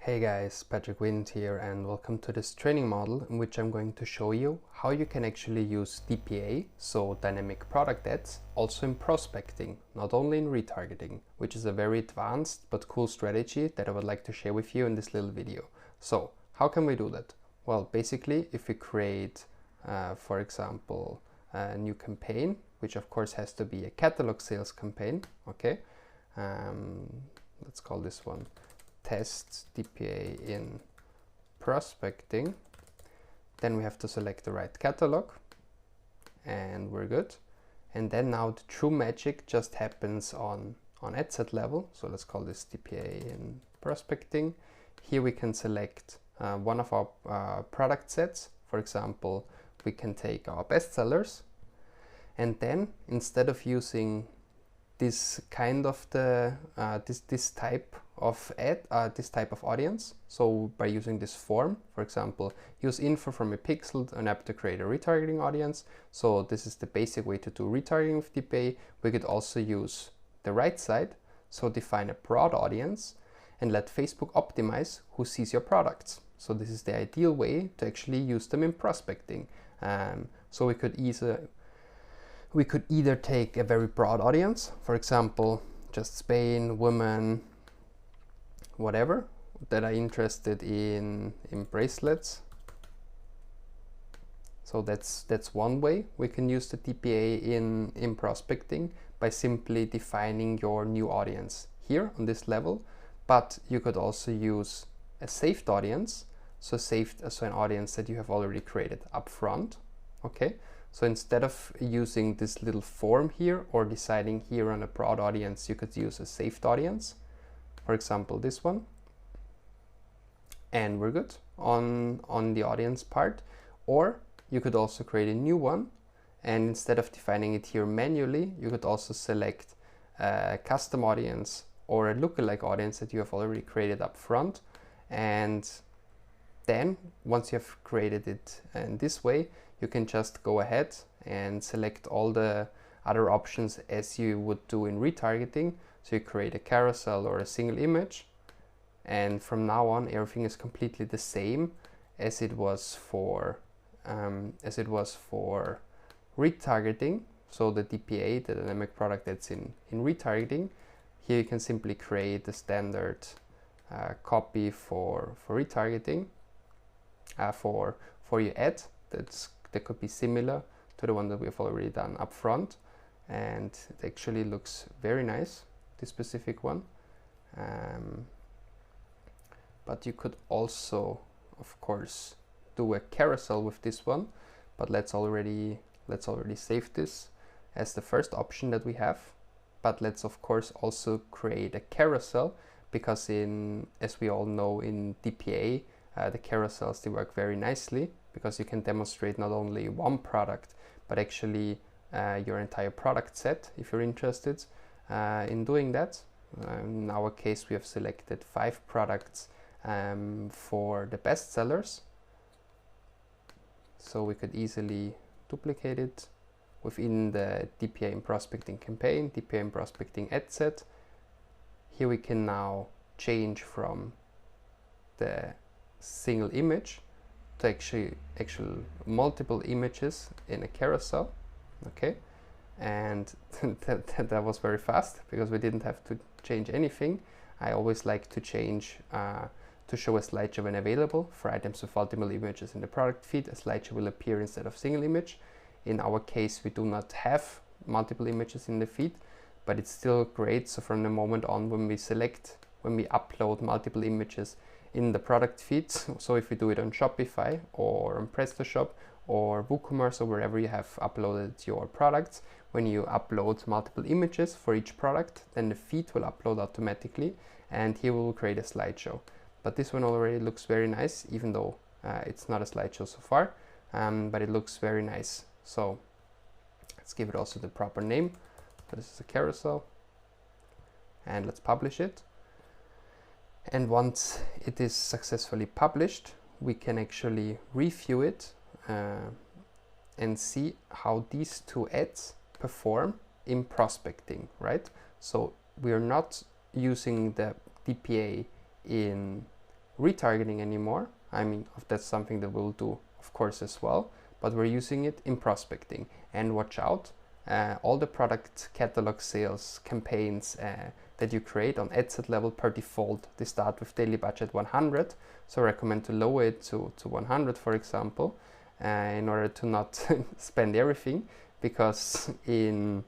Hey guys, Patrick Wind here and welcome to this training model in which I'm going to show you how you can actually use DPA, so dynamic product ads, also in prospecting, not only in retargeting, which is a very advanced but cool strategy that I would like to share with you in this little video. So how can we do that? Well, basically if we create, for example, a new campaign, which of course has to be a catalog sales campaign, okay? Let's call this one test DPA in prospecting. Then we have to select the right catalog and we're good. And then now the true magic just happens on ad set level. So let's call this DPA in prospecting. Here we can select one of our product sets. For example, we can take our bestsellers, and then instead of using this kind of this type of ad, this type of audience. So by using this form, for example, use info from a pixel an app to create a retargeting audience. So this is the basic way to do retargeting with DPA. We could also use the right side, so define a broad audience and let Facebook optimize who sees your products. So this is the ideal way to actually use them in prospecting. So we could either take a very broad audience, for example, just Spain, women, whatever, that are interested in bracelets. So that's one way we can use the DPA in prospecting, by simply defining your new audience here on this level. But you could also use a saved audience, so an audience that you have already created up front, okay? So instead of using this little form here or deciding here on a broad audience, you could use a saved audience, for example this one, and we're good on the audience part. Or you could also create a new one, and instead of defining it here manually, you could also select a custom audience or a lookalike audience that you have already created up front. And then once you have created it in this way, you can just go ahead and select all the other options as you would do in retargeting. So you create a carousel or a single image, and from now on everything is completely the same as it was for retargeting. So the DPA, the dynamic product that's in retargeting, here you can simply create the standard copy for retargeting for your ad that could be similar to the one that we have already done up front, and it actually looks very nice, this specific one. But you could also, of course, do a carousel with this one, but let's already save this as the first option that we have. But let's of course also create a carousel, because as we all know in DPA, the carousels, they work very nicely, because you can demonstrate not only one product, but actually your entire product set if you're interested in doing that. In our case, we have selected 5 products for the bestsellers. So we could easily duplicate it within the DPA in prospecting campaign, DPA in prospecting ad set. Here we can now change from the single image to actual multiple images in a carousel, okay? And that was very fast, because we didn't have to change anything. I always like to change to show a slideshow when available. For items with multiple images in the product feed, a slideshow will appear instead of single image. In our case, we do not have multiple images in the feed, but it's still great. So from the moment on, when we upload multiple images in the product feed, so if we do it on Shopify or on PrestaShop or WooCommerce or wherever you have uploaded your products, when you upload multiple images for each product, then the feed will upload automatically, and here we will create a slideshow. But this one already looks very nice, even though it's not a slideshow so far, but it looks very nice. So let's give it also the proper name. So this is a carousel, and let's publish it. And once it is successfully published, we can actually review it and see how these two ads perform in prospecting, right? So we are not using the DPA in retargeting anymore. I mean, that's something that we'll do, of course, as well, but we're using it in prospecting. And watch out, all the product catalog sales campaigns that you create on ad set level per default, they start with daily budget 100. So I recommend to lower it to 100, for example, in order to not spend everything, because in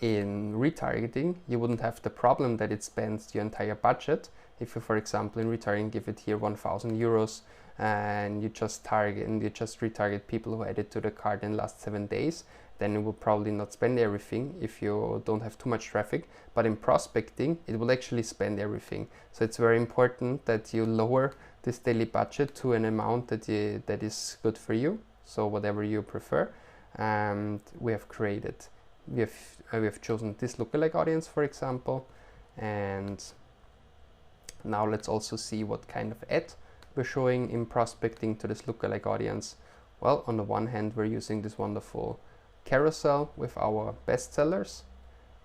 retargeting you wouldn't have the problem that it spends your entire budget. If you, for example, in retargeting give it here 1,000 euros and you just retarget people who added to the cart in the last 7 days, then you will probably not spend everything if you don't have too much traffic. But in prospecting, it will actually spend everything. So it's very important that you lower this daily budget to an amount that is good for you. So whatever you prefer. And we have chosen this lookalike audience, for example. And now let's also see what kind of ad we're showing in prospecting to this lookalike audience. Well, on the one hand, we're using this wonderful carousel with our bestsellers,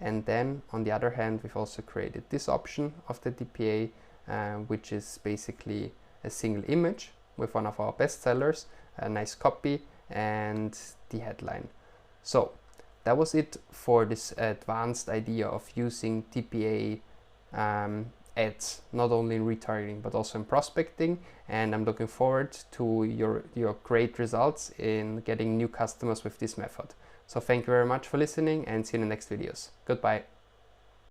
and then on the other hand we've also created this option of the DPA, which is basically a single image with one of our bestsellers, a nice copy, and the headline. So that was it for this advanced idea of using DPA ads, not only in retargeting but also in prospecting, and I'm looking forward to your great results in getting new customers with this method. So thank you very much for listening, and see you in the next videos. Goodbye.